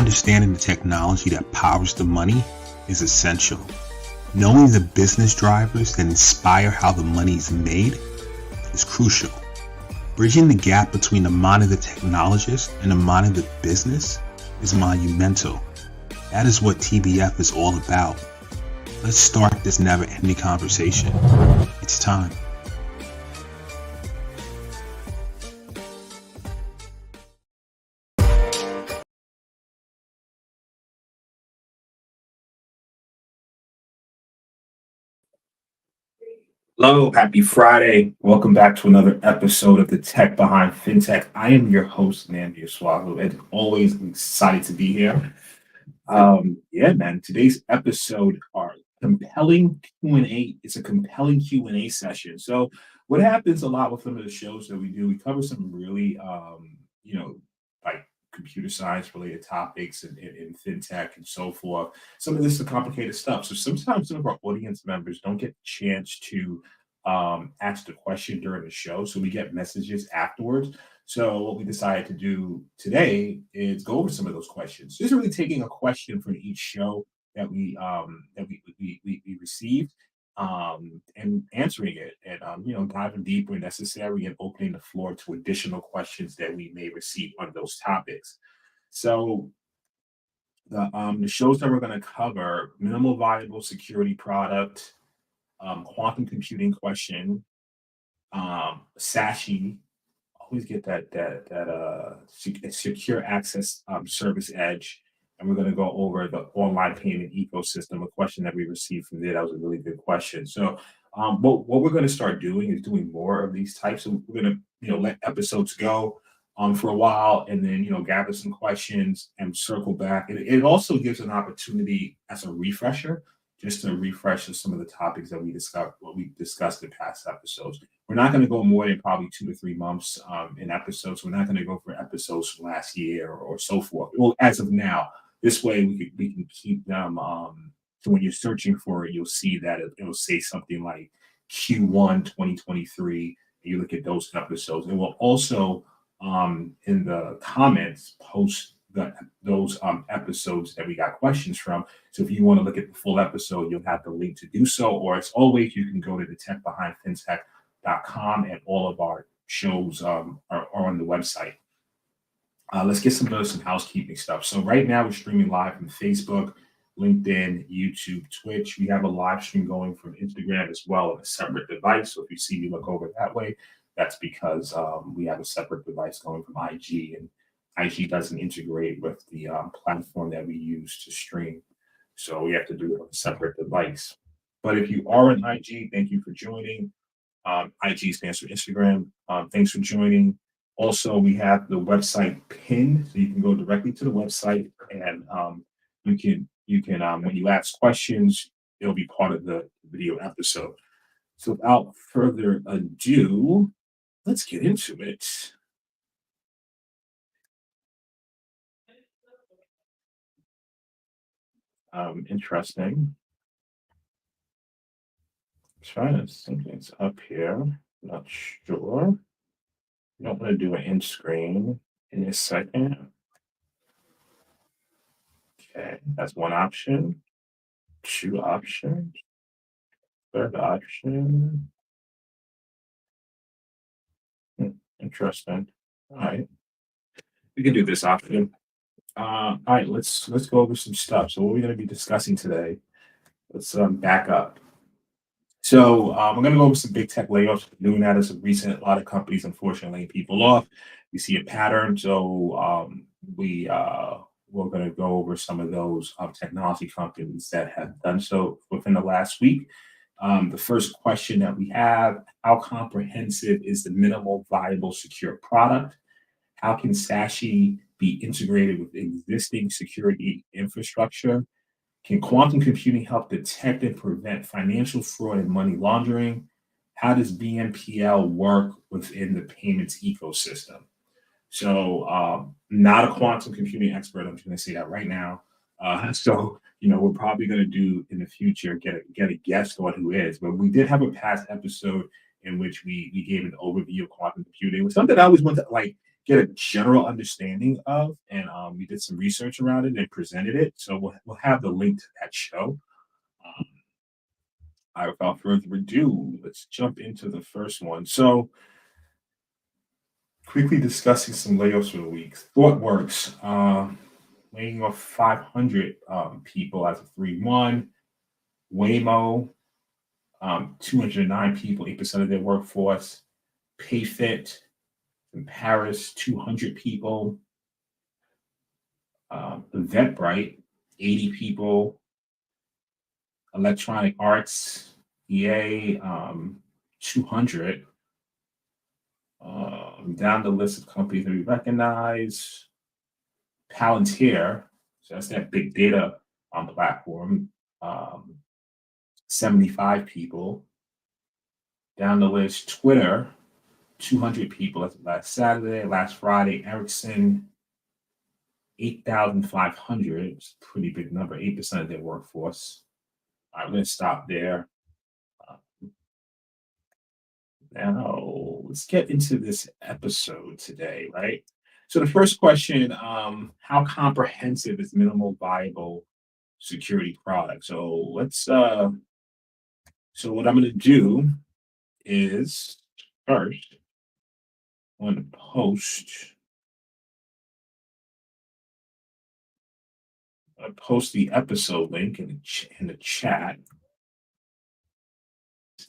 Understanding the technology that powers the money is essential. Knowing the business drivers that inspire how the money is made is crucial. Bridging the gap between the mind of the technologist and the mind of the business is monumental. That is what TBF is all about. Let's start this never-ending conversation. It's time. Hello, happy Friday. Welcome back to another episode of the Tech Behind FinTech. I am your host, Nnamdi Osuagwu, and always excited to be here. Today's episode are compelling Q&A. It's a compelling Q&A session. So what happens a lot with some of the shows that we do, we cover some really, like computer science related topics and FinTech and so forth. Some of this is complicated stuff. So sometimes some of our audience members don't get a chance to ask the question during the show. So we get messages afterwards. So what we decided to do today is go over some of those questions. Just really taking a question from each show that we received and answering it and diving deeper when necessary and opening the floor to additional questions that we may receive on those topics. So the shows that we're going to cover: minimal viable security product, quantum computing question, SASE. Always get that secure access service edge. And we're going to go over the online payment ecosystem, a question that we received from there. That was a really good question. So what we're going to start doing is doing more of these types. So we're going to let episodes go for a while and then gather some questions and circle back. And it also gives an opportunity as a refresher, just to refresh some of the topics that we discussed in past episodes. We're not going to go more than probably 2 to 3 months in episodes. We're not going to go for episodes from last year or so forth. Well, as of now, this way we can keep them. So when you're searching for it, you'll see that it'll say something like Q1 2023. And you look at those episodes. And we'll also in the comments post those episodes that we got questions from. So if you want to look at the full episode, you'll have the link to do so. Or as always, you can go to the techbehindfintech.com and all of our shows are on the website. Let's get some housekeeping stuff. So right now we're streaming live from Facebook, LinkedIn, YouTube, Twitch. We have a live stream going from Instagram as well on a separate device. So if you see me look over that way, that's because we have a separate device going from IG, and IG doesn't integrate with the platform that we use to stream. So we have to do it on a separate device. But if you are on IG, thank you for joining. IG stands for Instagram. Thanks for joining. Also, we have the website pinned, so you can go directly to the website, and you can when you ask questions, it'll be part of the video episode. So without further ado, let's get into it. Interesting. Trying to think it's up here. Not sure. I don't want to do an end screen in a second. Okay, that's one option. 2 options. 3rd option. Interesting. All right. We can do this option. All right, let's go over some stuff. So what are we going to be discussing today? Let's back up. So we're going to go over some big tech layoffs. Doing that as of recent, a lot of companies unfortunately laying people off. We see a pattern. So we're going to go over some of those technology companies that have done so within the last week. The first question that we have: how comprehensive is the minimal viable secure product? How can SASE be integrated with existing security infrastructure? Can quantum computing help detect and prevent financial fraud and money laundering? How does BNPL work within the payments ecosystem? So not a quantum computing expert. I'm just going to say that right now. We're probably going to do in the future, get a guest on who is. But we did have a past episode in which we gave an overview of quantum computing. It was something I always wanted to get a general understanding of, and we did some research around it and presented it. So we'll have the link to that show. Um, without further ado, let's jump into the first one. So quickly discussing some layoffs for the week. ThoughtWorks laying off 500 people as of 3/1. Waymo, 209 people, 8% of their workforce. PayFit in Paris, 200 people. Eventbrite, 80 people. Electronic Arts, EA, 200. Down the list of companies that we recognize. Palantir, so that's that big data platform, 75 people. Down the list, Twitter, 200 people. That's last Saturday. Last Friday, Ericsson, 8,500. It's a pretty big number, 8% of their workforce. All right, I'm going to stop there. Now, let's get into this episode today, right? So the first question, how comprehensive is minimal viable security product? So so what I'm going to do is first, I'm going to post the episode link in the chat.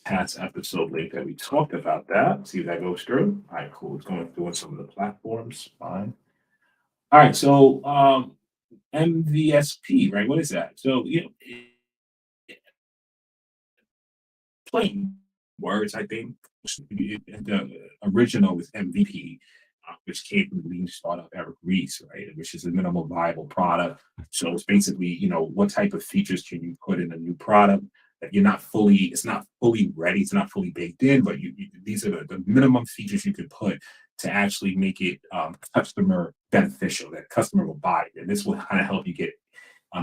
Past episode link that we talked about that. See if that goes through. All right, cool. It's going through on some of the platforms. Fine. All right, so MVSP, right? What is that? So plain words, I think. The original was MVP, which came from the lean startup Eric Ries, right? Which is a minimal viable product. So it's basically, what type of features can you put in a new product that it's not fully ready, it's not fully baked in, but these are the minimum features you could put to actually make it customer beneficial, that customer will buy it. And this will kind of help you get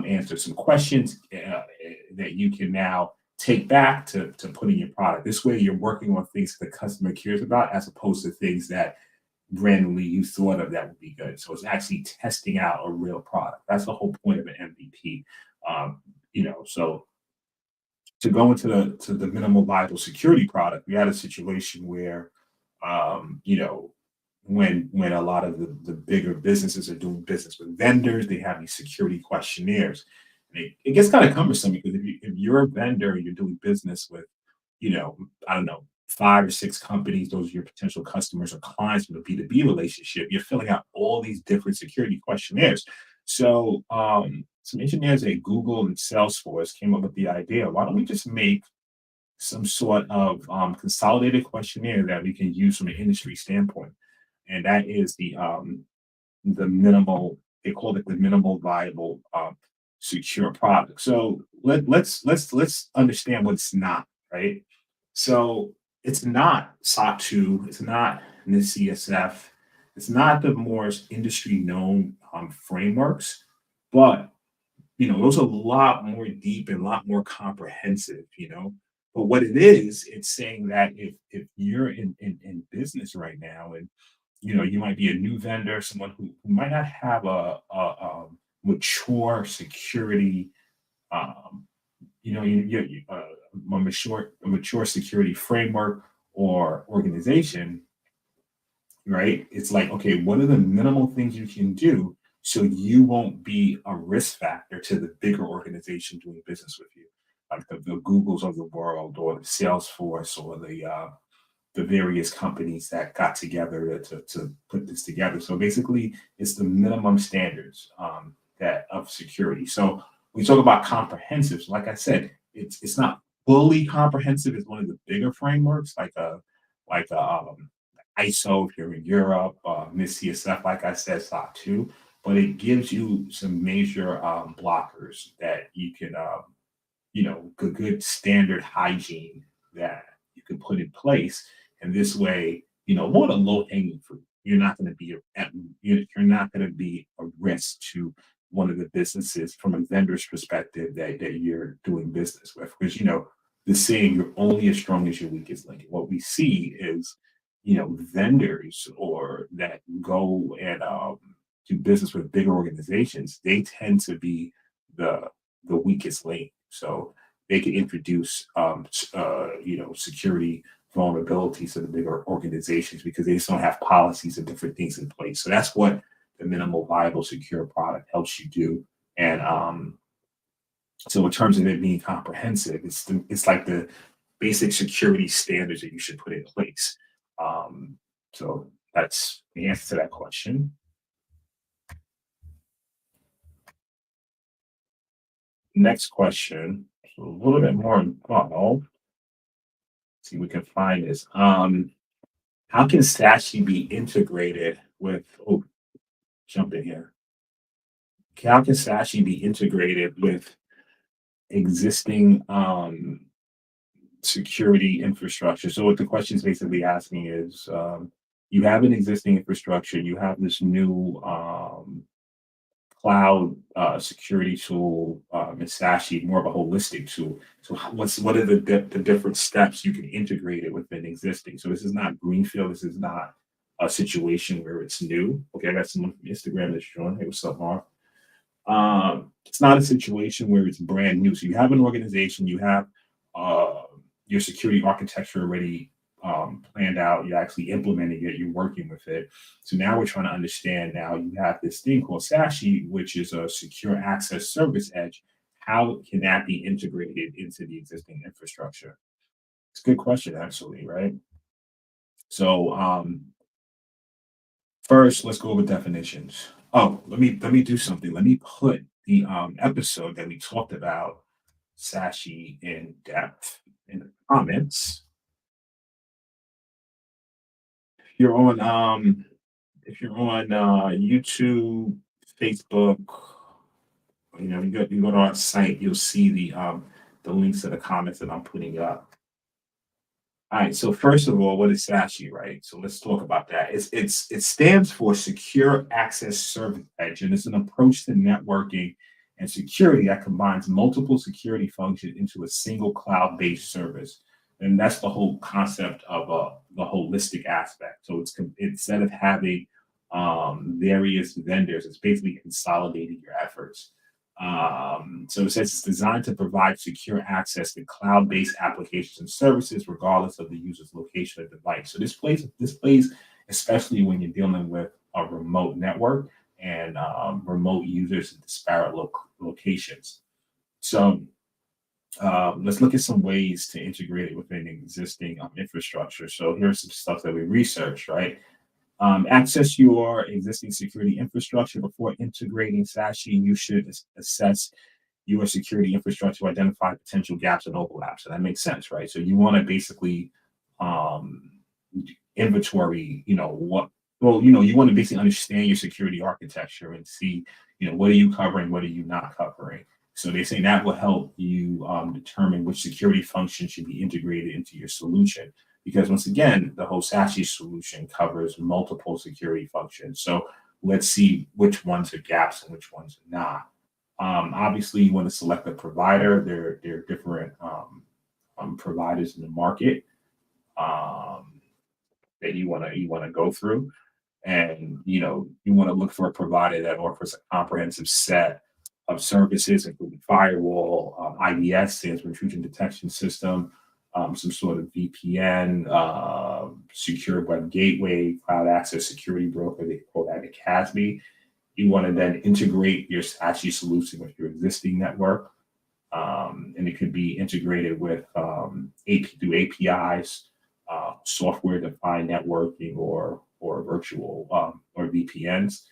answer some questions that you can now take back to put in your product. This way you're working on things the customer cares about as opposed to things that randomly you thought of that would be good. So it's actually testing out a real product. That's the whole point of an MVP. So to go into the minimal viable security product, we had a situation where when a lot of the bigger businesses are doing business with vendors, they have these security questionnaires. And it gets kind of cumbersome because if you're a vendor and you're doing business with, I don't know, 5 or 6 companies, those are your potential customers or clients from a B2B relationship, you're filling out all these different security questionnaires. So some engineers at Google and Salesforce came up with the idea, why don't we just make some sort of consolidated questionnaire that we can use from an industry standpoint? And that is the minimal, they call it the minimal viable secure product. So let's understand what it's not, right? So it's not SOC 2, it's not NIST, it's not the more industry known frameworks, but those are a lot more deep and a lot more comprehensive, But what it is, it's saying that if you're in business right now and you might be a new vendor, someone who might not have a mature security, a mature security framework or organization, right? It's like, okay, what are the minimal things you can do so you won't be a risk factor to the bigger organization doing business with you, like the Googles of the world or the Salesforce or the various companies that got together to put this together. So basically, it's the minimum standards that of security. So we talk about comprehensive. So like I said, it's not fully comprehensive. It's one of the bigger frameworks, like ISO if you're in Europe, NIST, like I said, SOC 2. But it gives you some major blockers that you can, good standard hygiene that you can put in place. And this way, more the low hanging fruit. You're not going to be you're not going to be a risk to one of the businesses from a vendor's perspective that you're doing business with. Because the saying, you're only as strong as your weakest link. What we see is vendors or that go and do business with bigger organizations, they tend to be the weakest link. So they can introduce security vulnerabilities to the bigger organizations because they just don't have policies and different things in place. So that's what the minimal viable secure product helps you do. And so in terms of it being comprehensive, it's like the basic security standards that you should put in place. So that's the answer to that question. Next question, so a little bit more involved. See if we can find this. How can SASE be integrated with, oh, jump in here. How can SASE be integrated with existing security infrastructure? So what the question is basically asking is, you have an existing infrastructure, you have this new cloud security tool, it's actually more of a holistic tool. So what are the different steps you can integrate it within existing? So this is not greenfield. This is not a situation where it's new. Okay, I got someone from Instagram that's joined. Hey, what's up, Mark? It's not a situation where it's brand new. So you have an organization, you have your security architecture already planned out, you're actually implementing it, you're working with it. So now we're trying to understand, now you have this thing called SASE, which is a secure access service edge. How can that be integrated into the existing infrastructure? It's a good question, actually, right? So first, let's go over definitions. Oh, let me do something. Let me put the episode that we talked about SASE in depth in the comments. You're on if you're on YouTube, Facebook, you go to our site, you'll see the links to the comments that I'm putting up. All right, so first of all, what is SASE, right? So let's talk about that. It stands for Secure Access Service Edge, and it's an approach to networking and security that combines multiple security functions into a single cloud-based service. And that's the whole concept of the holistic aspect. So instead of having various vendors, it's basically consolidating your efforts. So it says it's designed to provide secure access to cloud-based applications and services, regardless of the user's location or device. So this plays especially when you're dealing with a remote network and remote users in disparate locations. So let's look at some ways to integrate it within existing infrastructure. So here's some stuff that we researched, right? Access your existing security infrastructure before integrating SASE. You should assess your security infrastructure to identify potential gaps and overlaps. So that makes sense, right? So you want to basically um, inventory, you want to basically understand your security architecture and see, what are you covering, what are you not covering. So they say that will help you determine which security function should be integrated into your solution. Because once again, the whole SASE solution covers multiple security functions. So let's see which ones are gaps and which ones are not. Obviously, you want to select a provider. There are different providers in the market that you want to go through, and you want to look for a provider that offers a comprehensive set of services, including firewall, IDS stands for intrusion detection system, some sort of VPN, secure web gateway, cloud access security broker. They call that a CASB. You want to then integrate your SASE solution with your existing network, and it could be integrated with through APIs, software-defined networking, or virtual or VPNs.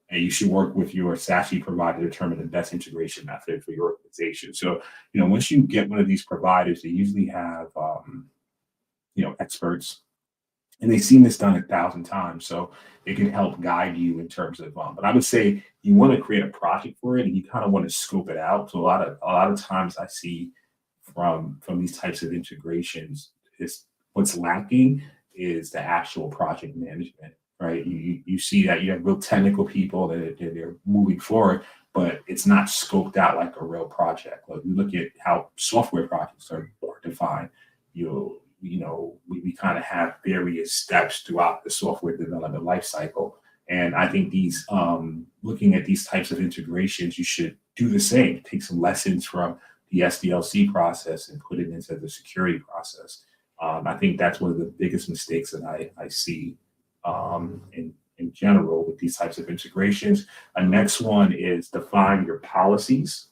And you should work with your SASE provider to determine the best integration method for your organization. So, once you get one of these providers, they usually have, experts, and they've seen this done 1,000 times. So it can help guide you in terms of, but I would say you want to create a project for it, and you kind of want to scope it out. So a lot of times I see from these types of integrations, is what's lacking is the actual project management, right? You see that you have real technical people that they're moving forward, but it's not scoped out like a real project. Like, you look at how software projects are defined. we kind of have various steps throughout the software development lifecycle. And I think these looking at these types of integrations, you should do the same. Take some lessons from the SDLC process and put it into the security process. I think that's one of the biggest mistakes that I see in general with these types of integrations. A next one is define your policies.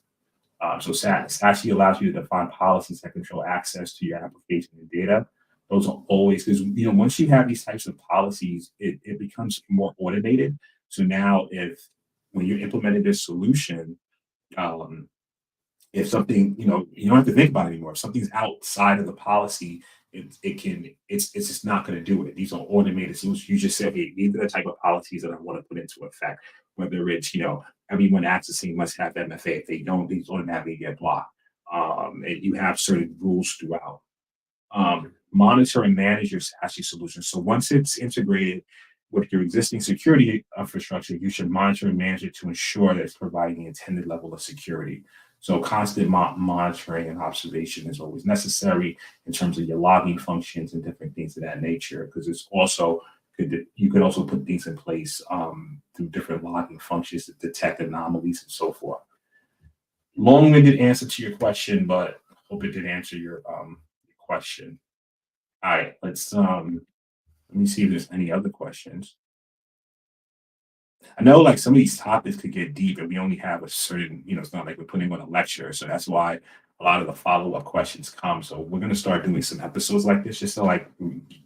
So SASE allows you to define policies that control access to your application and data. Those are always, because once you have these types of policies, it becomes more automated. So now if when you're implementing this solution, um, if something, you don't have to think about it anymore. If something's outside of the policy, it's just not going to do it. These are automated solutions. You just say, hey, these are the type of policies that I want to put into effect. Whether it's, everyone accessing must have MFA. If they don't, these automatically get blocked. And you have certain rules throughout. Monitor and manage your SASE solution. So once it's integrated with your existing security infrastructure, you should monitor and manage it to ensure that it's providing the intended level of security. So constant monitoring and observation is always necessary in terms of your logging functions and different things of that nature, because you could also put things in place through different logging functions to detect anomalies and so forth. Long-winded answer to your question, but hope it did answer your question. All right, let me see if there's any other questions. I know like some of these topics could get deep and we only have a certain, it's not like we're putting on a lecture. So that's why a lot of the follow-up questions come. So we're going to start doing some episodes like this just to like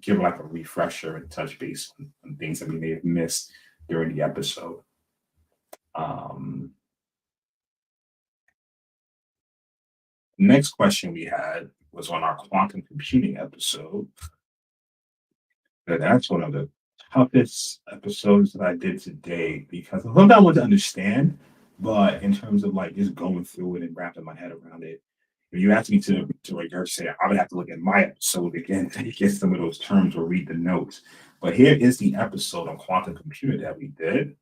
give like a refresher and touch base on things that we may have missed during the episode. Next question we had was on our quantum computing episode. That's one of the toughest episodes that I did today because sometimes I want to understand, but in terms of like just going through it and wrapping my head around it, if you ask me to regurgitate, I would have to look at my episode again to get some of those terms or read the notes. But here is the episode on quantum computing that we did.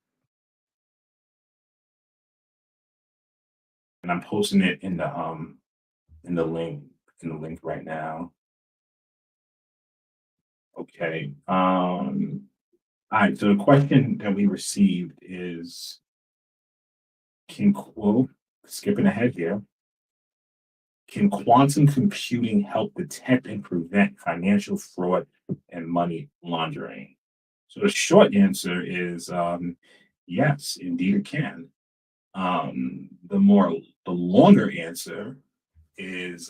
And I'm posting it in the link right now. Okay. All right. So the question that we received is, skipping ahead here, can quantum computing help detect and prevent financial fraud and money laundering? So the short answer is yes, indeed it can. The longer answer is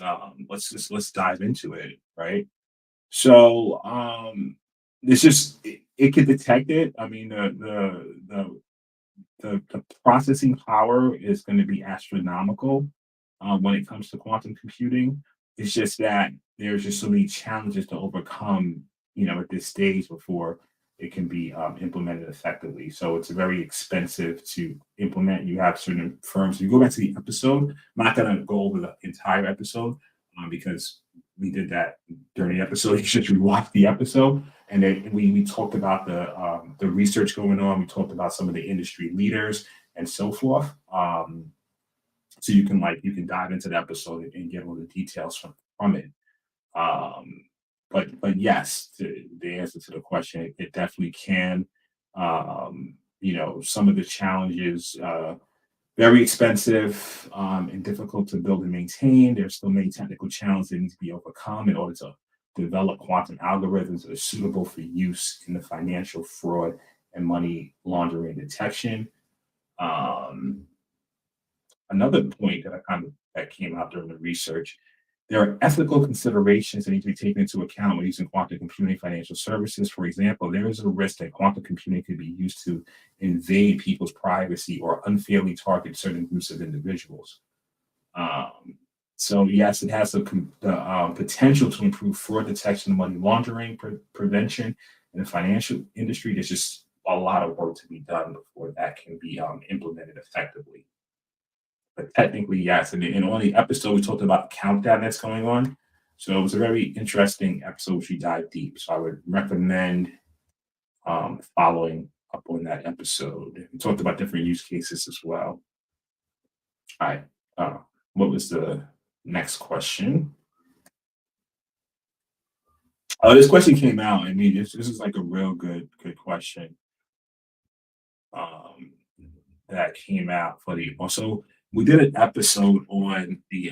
let's dive into it, right? So it can detect it. I mean the processing power is going to be astronomical when it comes to quantum computing. It's just that there's just so many challenges to overcome, at this stage before it can be implemented effectively. So it's very expensive to implement. You have certain firms. You go back to the episode. I'm not going to go over the entire episode because we did that during the episode. You should rewatch the episode. And then we talked about the research going on. We talked about some of the industry leaders and so forth. So you can dive into the episode and get all the details from it. But yes, the answer to the question, it definitely can. Some of the challenges, very expensive and difficult to build and maintain. There's still many technical challenges that need to be overcome in order to develop quantum algorithms that are suitable for use in the financial fraud and money laundering detection. Another point that came out during the research, there are ethical considerations that need to be taken into account when using quantum computing financial services. For example, there is a risk that quantum computing could be used to invade people's privacy or unfairly target certain groups of individuals. So yes, it has the potential to improve fraud detection and money laundering prevention in the financial industry. There's just a lot of work to be done before that can be implemented effectively. But technically, yes. And on the episode, we talked about the countdown that's going on. So it was a very interesting episode, which we dive deep. So I would recommend following up on that episode. We talked about different use cases as well. All right. What was the next question? This question came out. I mean, this is like a real good question. Um, that came out for the also we did an episode on the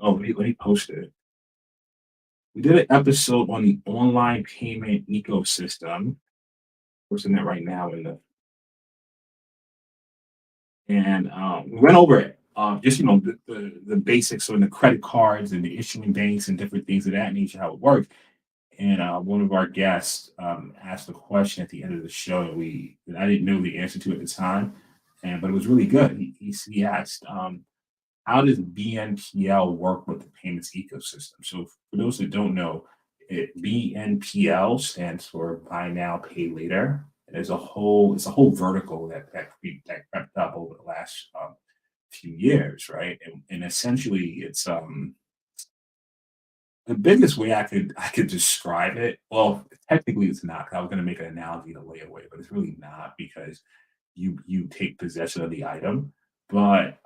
let me post it. We did an episode on the online payment ecosystem. Posting that right now in the and we went over it. Just the basics on the credit cards and the issuing banks and different things of that nature, how it works. And one of our guests asked a question at the end of the show that I didn't know the answer to at the time, but it was really good. He asked, how does BNPL work with the payments ecosystem? So for those that don't know, BNPL stands for Buy Now, Pay Later. It's a whole vertical that crept up over the last few years, right? And essentially, it's the biggest way I could describe it. Well, technically, it's not. 'Cause I was going to make an analogy to layaway, but it's really not because you take possession of the item, but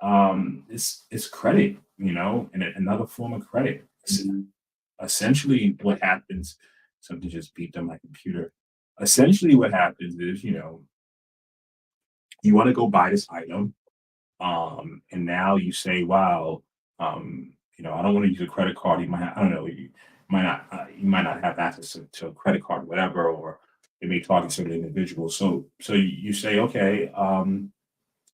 it's credit, and another form of credit. Essentially, what happens? Something just beeped on my computer. Essentially, what happens is, you want to go buy this item, and now you say, "Wow, I don't want to use a credit card." You might, I don't know, you might not have access to a credit card, whatever, or it may target certain individuals. So you say, "Okay, I'm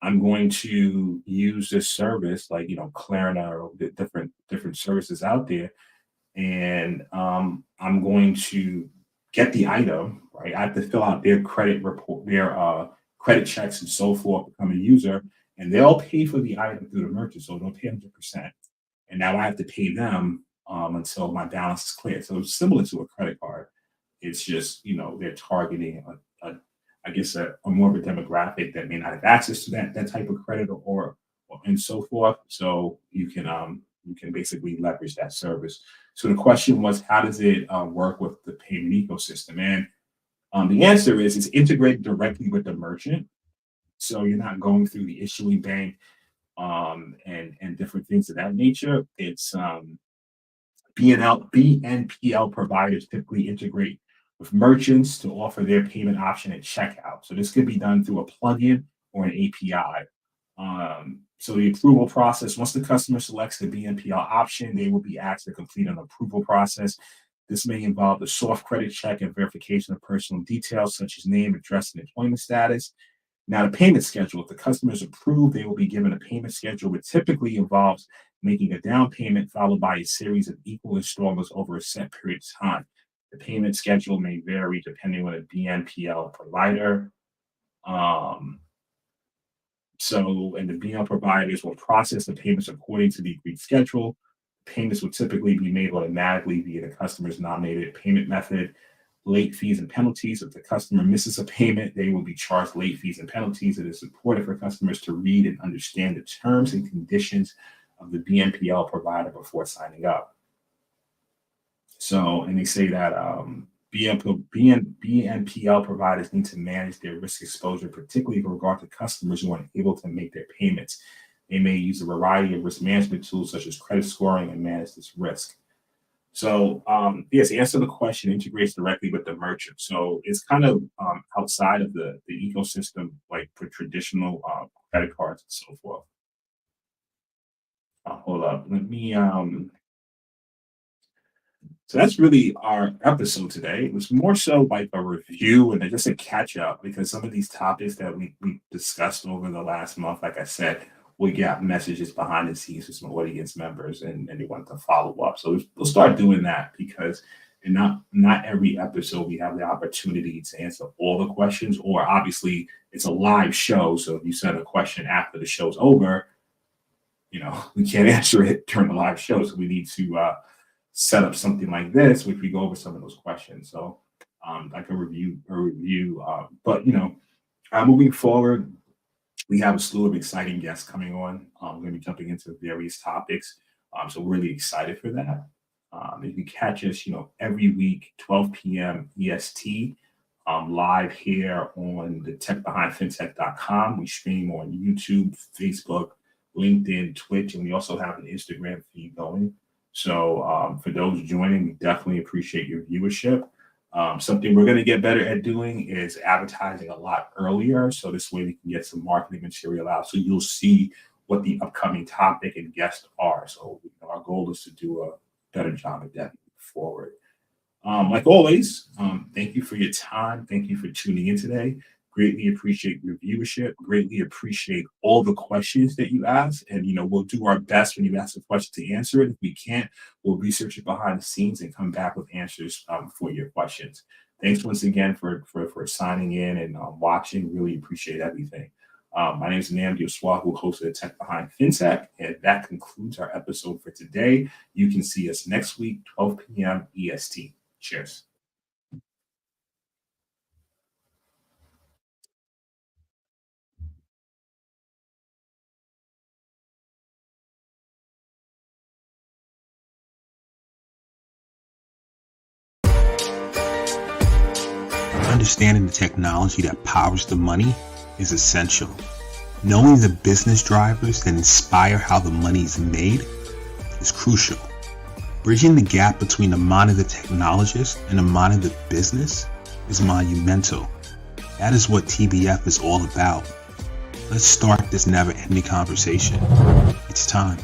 going to use this service, like Klarna or the different services out there, and I'm going to get the item, right? I have to fill out their credit report, their credit checks, and so forth, become a user, and they'll pay for the item through the merchant, so they'll pay 100%. And now I have to pay them until my balance is clear. So it's similar to a credit card. It's just they're targeting I guess a more of a demographic that may not have access to that type of credit or and so forth. So you can basically leverage that service. So the question was, how does it work with the payment ecosystem? And the answer is it's integrated directly with the merchant. So you're not going through the issuing bank and different things of that nature. It's BNPL providers typically integrate with merchants to offer their payment option at checkout. So this could be done through a plugin or an API. So the approval process, once the customer selects the BNPL option, they will be asked to complete an approval process. This may involve the soft credit check and verification of personal details such as name, address, and employment status. Now, the payment schedule, if the customer is approved, they will be given a payment schedule, which typically involves making a down payment followed by a series of equal installments over a set period of time. The payment schedule may vary depending on the BNPL provider. And the BNPL providers will process the payments according to the agreed schedule. Payments will typically be made automatically via the customer's nominated payment method. Late fees and penalties. If the customer misses a payment, they will be charged late fees and penalties. It is important for customers to read and understand the terms and conditions of the BNPL provider before signing up. So, and they say that BNPL providers need to manage their risk exposure, particularly with regard to customers who aren't able to make their payments. They may use a variety of risk management tools such as credit scoring and manage this risk. So yes, to answer the question, integrates directly with the merchant. So it's kind of outside of the ecosystem, like for traditional credit cards and so forth. Hold up, let me. So that's really our episode today. It was more so like a review and just a catch up because some of these topics that we discussed over the last month, like I said, we got messages behind the scenes from some audience members and they want to follow up. So we'll start doing that because not every episode we have the opportunity to answer all the questions, or obviously it's a live show. So if you send a question after the show's over, we can't answer it during the live show. So we need to set up something like this, which we go over some of those questions. So like a review, but moving forward, we have a slew of exciting guests coming on. We're going to be jumping into various topics. So we're really excited for that. You can catch us, every week, 12 p.m. EST, live here on the techbehindfintech.com. We stream on YouTube, Facebook, LinkedIn, Twitch, and we also have an Instagram feed going. So for those joining, we definitely appreciate your viewership. Something we're going to get better at doing is advertising a lot earlier. So this way we can get some marketing material out. So you'll see what the upcoming topic and guests are. So our goal is to do a better job at that moving forward. Like always, thank you for your time. Thank you for tuning in today. Greatly appreciate your viewership. Greatly appreciate all the questions that you ask. And, we'll do our best when you ask a question to answer it. If we can't, we'll research it behind the scenes and come back with answers for your questions. Thanks once again for signing in and watching. Really appreciate everything. My name is Nnamdi Osuagwu, host of Tech Behind FinTech, and that concludes our episode for today. You can see us next week, 12 p.m. EST. Cheers. Understanding the technology that powers the money is essential. Knowing the business drivers that inspire how the money is made is crucial. Bridging the gap between the mind of the technologist and the mind of the business is monumental. That is what TBF is all about. Let's start this never-ending conversation. It's time.